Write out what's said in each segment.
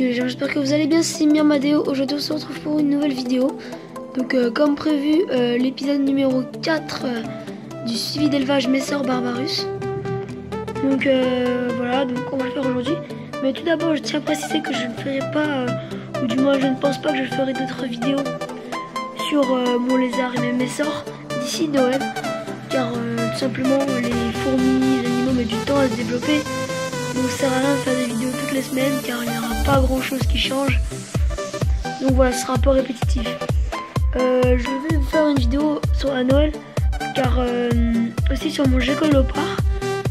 les gens, j'espère que vous allez bien, c'est Myrmadeo. Aujourd'hui on se retrouve pour une nouvelle vidéo. Donc comme prévu, l'épisode numéro 4 du suivi d'élevage Messor Barbarus. Donc voilà, donc on va le faire aujourd'hui. Mais tout d'abord je tiens à préciser que je ne ferai pas, ou du moins je ne pense pas que je ferai d'autres vidéos sur mon lézard et mes Messor d'ici Noël. Car tout simplement les fourmis, les animaux mettent du temps à se développer. Donc ça sert à rien de faire des vidéos toutes les semaines car il n'y aura pas grand chose qui change. Donc voilà, ce sera un peu répétitif. Je vais vous faire une vidéo sur la Noël car aussi sur mon gecko léopard,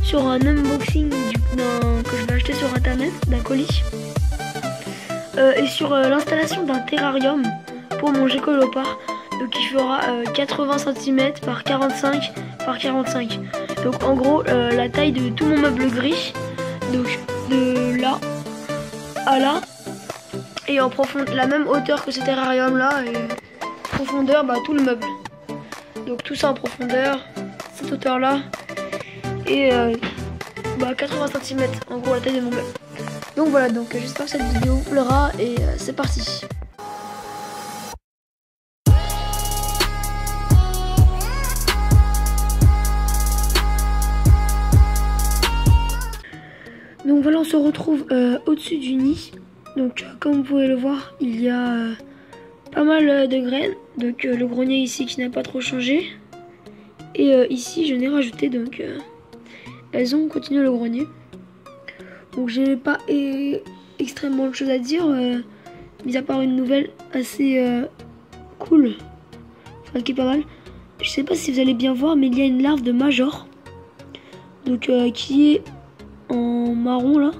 sur un unboxing que je vais acheter sur internet d'un colis et sur l'installation d'un terrarium pour mon gecko léopard. Donc il fera 80 cm par 45 par 45. Donc en gros la taille de tout mon meuble gris. Donc de là à là. Et en profondeur, la même hauteur que ce terrarium là. Et profondeur, tout le meuble. Donc tout ça en profondeur. Cette hauteur là. Et 80 cm. En gros la taille de mon meuble. Donc voilà, donc j'espère que cette vidéo vous plaira. Et c'est parti. Donc voilà, on se retrouve au-dessus du nid. Donc comme vous pouvez le voir, il y a pas mal de graines. Donc le grenier ici qui n'a pas trop changé. Et ici j'en ai rajouté, donc elles ont continué le grenier. Donc j'ai pas extrêmement de choses à dire, mis à part une nouvelle assez cool, enfin qui est pas mal. Je sais pas si vous allez bien voir, mais il y a une larve de major. Donc qui est en marron là.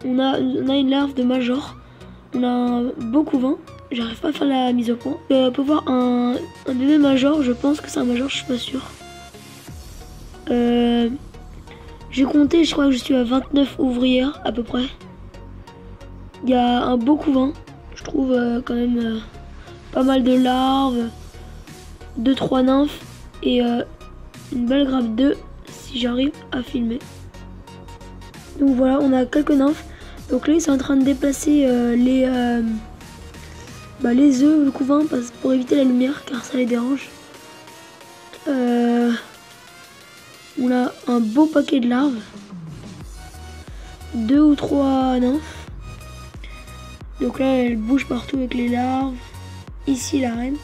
On a une larve de major. On a un beau couvain. J'arrive pas à faire la mise au point. On peut voir un bébé major. Je pense que c'est un major, je suis pas sûr. J'ai compté, je crois que je suis à 29 ouvrières à peu près. Il y a un beau couvain. Je trouve quand même pas mal de larves. 2-3 nymphes. Et une belle grappe d'œufs si j'arrive à filmer. Donc voilà, on a quelques nymphes. Donc là ils sont en train de déplacer les œufs, le couvain, pour éviter la lumière car ça les dérange. On a un beau paquet de larves. 2 ou 3 nymphes. Donc là elles bougent partout avec les larves. Ici la reine.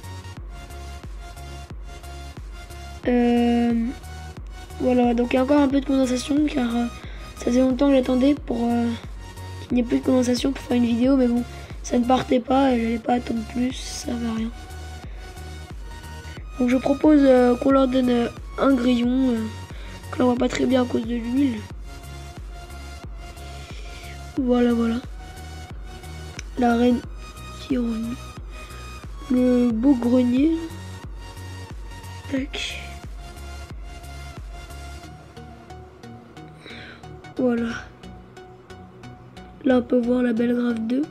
Voilà, donc il y a encore un peu de condensation car ça faisait longtemps que j'attendais pour qu'il n'y ait plus de condensation pour faire une vidéo, mais bon, ça ne partait pas et j'allais pas attendre plus, ça va rien. Donc je propose qu'on leur donne un grillon, que l'on voit pas très bien à cause de l'huile. Voilà, voilà. La reine qui est revenue. Le beau grenier. Tac. Voilà. Là on peut voir la belle grappe d'œufs.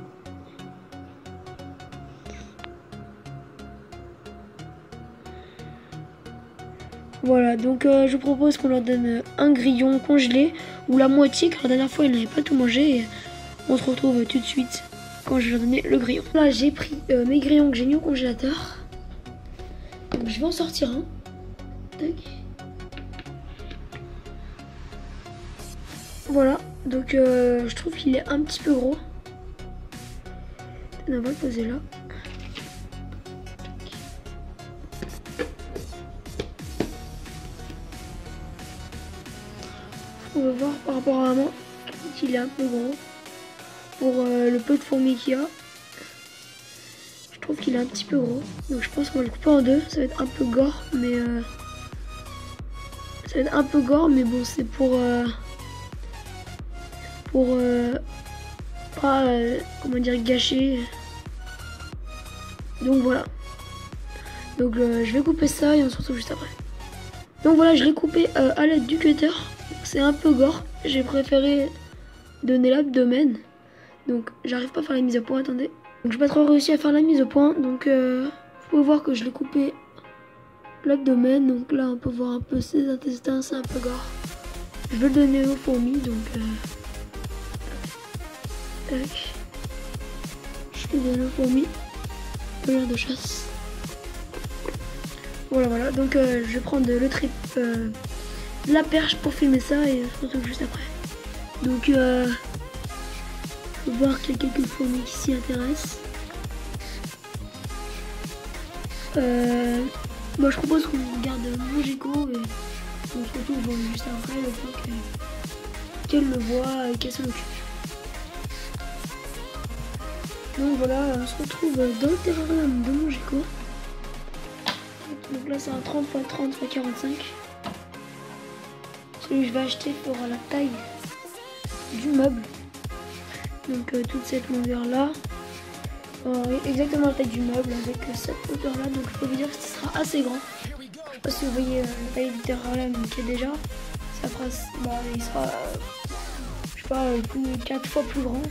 Voilà, donc je propose qu'on leur donne un grillon congelé ou la moitié car la dernière fois ils n'avaient pas tout mangé. Et on se retrouve tout de suite quand je vais leur donner le grillon. Là j'ai pris mes grillons que j'ai mis au congélateur. Donc je vais en sortir un. Tac. Voilà, donc je trouve qu'il est un petit peu gros. On va le poser là. On va voir par rapport à maman qu'il est un peu gros. Pour le peu de fourmis qu'il y a, je trouve qu'il est un petit peu gros. Donc je pense qu'on va le couper en deux. Ça va être un peu gore, mais bon, c'est pour pas comment dire, gâcher. Donc voilà. Donc je vais couper ça et on se retrouve juste après. Donc voilà, je l'ai coupé à l'aide du cutter. C'est un peu gore. J'ai préféré donner l'abdomen. Donc j'arrive pas à faire la mise au point, attendez. Donc j'ai pas trop réussi à faire la mise au point. Donc vous pouvez voir que je l'ai coupé l'abdomen. Donc là on peut voir un peu ses intestins, c'est un peu gore. Je vais le donner aux fourmis, donc Tac. Je fais de la fourmi. Polaire de chasse. Voilà. Donc je vais prendre le trip, de la perche pour filmer ça et je se retrouve juste après. Donc faut voir qu'il y a quelques fourmis qui s'y intéressent. Moi je propose qu'on regarde mon gecko et on se retrouve juste après le temps qu'elle le voit et qu'elle s'en occupe. Donc voilà, on se retrouve dans le terrarium de mon gecko. Donc là c'est un 30 x 30 x 45. Celui que je vais acheter fera la taille du meuble. Donc toute cette longueur là. Exactement la taille du meuble avec cette hauteur là. Donc je peux vous dire que ce sera assez grand. Je sais pas si vous voyez la taille du terrarium qui est déjà. Ça fera, il sera je sais pas, 4 fois plus grand.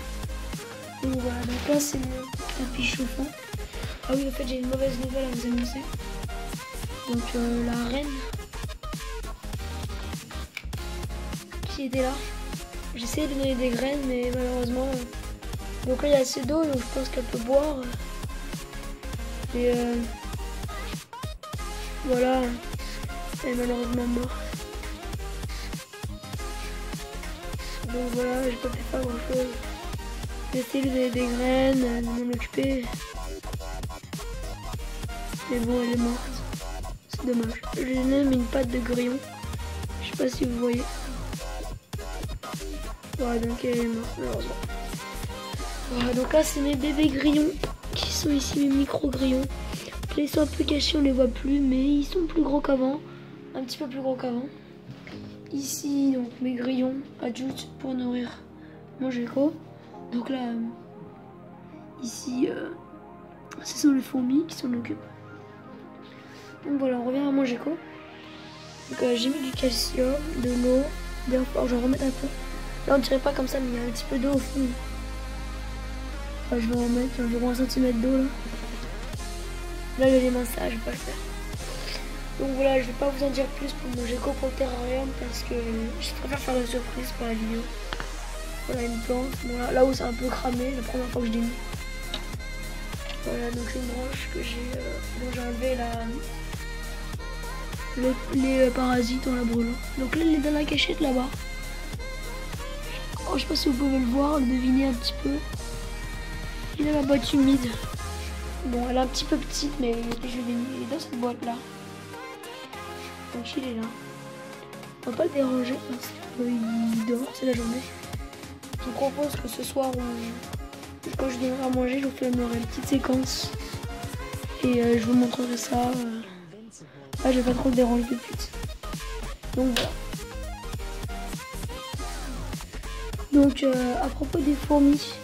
Donc voilà, donc là c'est le tapis chauffant. Ah oui, en fait j'ai une mauvaise nouvelle à vous annoncer. Donc la reine qui était là, j'ai essayé de donner des graines mais malheureusement, donc là il y a assez d'eau donc je pense qu'elle peut boire. Et voilà, elle est malheureusement morte. Donc voilà, j'ai pas pu faire grand chose. J'ai essayé de donner des graines, de m'en occuper. Mais bon, elle est morte. C'est dommage. J'ai même une patte de grillon. Je sais pas si vous voyez. Voilà, donc elle est morte, malheureusement. Voilà, donc là, c'est mes bébés grillons qui sont ici, mes micro-grillons. Là, ils sont un peu cachés, on les voit plus, mais ils sont plus gros qu'avant. Un petit peu plus gros qu'avant. Ici, donc, mes grillons adultes pour nourrir mon gecko. Donc là, ici, ce sont les fourmis qui s'en occupent. Donc voilà, on revient à mon gecko. Donc j'ai mis du calcium, de l'eau, alors je vais en remettre un peu. Là on dirait pas comme ça, mais il y a un petit peu d'eau au fond. Enfin, je vais en mettre environ 1 cm d'eau là. Là il y a les mains sales, je vais pas le faire. Donc voilà, je vais pas vous en dire plus pour mon gecko pour le terrarium parce que je préfère faire une surprise pour la vidéo. Voilà une plante, bon, là où c'est un peu cramé, la première fois que je l'ai mis. Voilà, donc c'est une branche que dont j'ai enlevé les parasites en la brûlant. Donc là, il est dans la cachette là-bas. Oh, je sais pas si vous pouvez le voir, le deviner un petit peu. Il est dans la boîte humide. Bon, elle est un petit peu petite, mais je l'ai mis. Il est dans cette boîte-là. Donc il est là. On va pas le déranger parce qu'il dort, c'est la journée. Je vous propose que ce soir, quand je donnerai à manger, je vous filmerai une petite séquence. Et je vous montrerai ça. Là, je vais pas trop le déranger tout de suite. Donc voilà. Donc à propos des fourmis,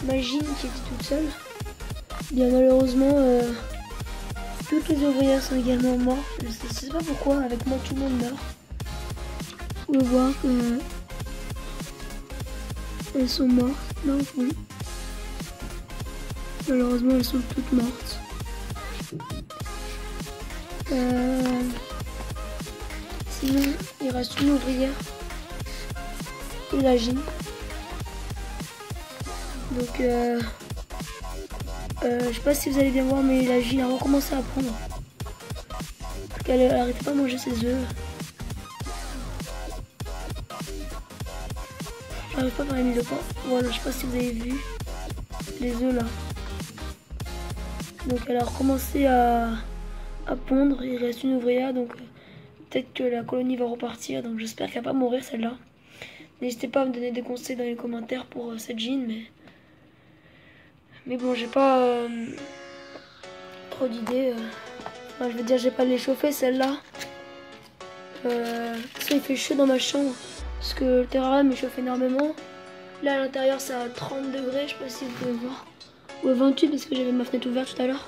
Magine qui était toute seule, bien malheureusement toutes les ouvrières sont également mortes. Je sais pas pourquoi, avec moi tout le monde meurt. Vous pouvez voir que elles sont mortes. Non, oui. Malheureusement elles sont toutes mortes. Sinon il reste une ouvrière et la Gine. Donc je sais pas si vous allez bien voir, mais la Gine a recommencé à prendre. Parce qu'elle arrêtait pas de manger ses œufs. J'arrive pas à faire le pain. Voilà, je sais pas si vous avez vu les œufs là. Donc elle a recommencé à pondre. Il reste une ouvrière, donc peut-être que la colonie va repartir. Donc j'espère qu'elle va pas mourir celle-là. N'hésitez pas à me donner des conseils dans les commentaires pour cette Gine, mais bon, j'ai pas trop d'idées. Enfin, je veux dire, j'ai pas l'échauffer celle-là. Ça, il fait chaud dans ma chambre parce que le terrarium me chauffe énormément. Là, à l'intérieur, c'est à 30 degrés, je sais pas si vous pouvez voir. Ou à 28 parce que j'avais ma fenêtre ouverte tout à l'heure.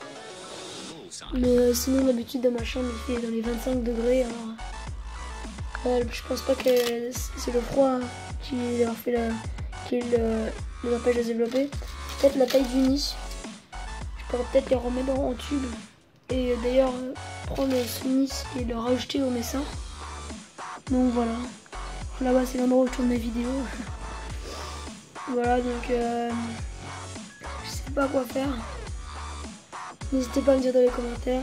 Mais sinon, d'habitude, dans ma chambre, il fait dans les 25 degrés. Alors, je pense pas que c'est le froid qui leur fait qui les empêche de se développer. Peut-être la taille du nid. Je pourrais peut-être les remettre en tube. Et d'ailleurs, prendre ce nid et le rajouter au messor. Donc voilà. Là-bas, c'est l'endroit où je tourne mes vidéos. Voilà, donc je sais pas quoi faire. N'hésitez pas à me dire dans les commentaires.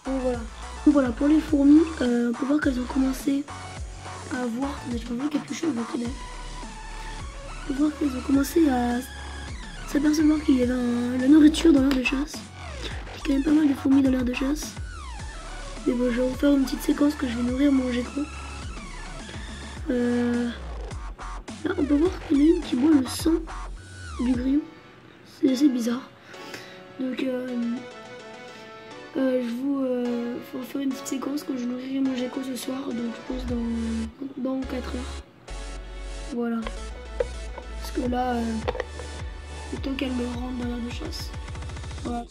Donc voilà. Donc voilà, pour les fourmis, on peut voir qu'elles ont commencé à voir. Je peux voir quelque chose, on peut voir qu'elles ont commencé à s'apercevoir qu'il y avait la nourriture dans l'air de chasse. Il y a quand même pas mal de fourmis dans l'air de chasse. Mais bon, je vais vous faire une petite séquence que je vais nourrir mon gecko. Là, on peut voir qu'il y en a une qui boit le sang du grillon. C'est assez bizarre. Donc, je vais faire une petite séquence quand je nourrirai mon gecko ce soir. Donc, je pense dans 4 heures. Voilà. Parce que là, le temps qu'elle me rentre dans l'air de chasse. Voilà.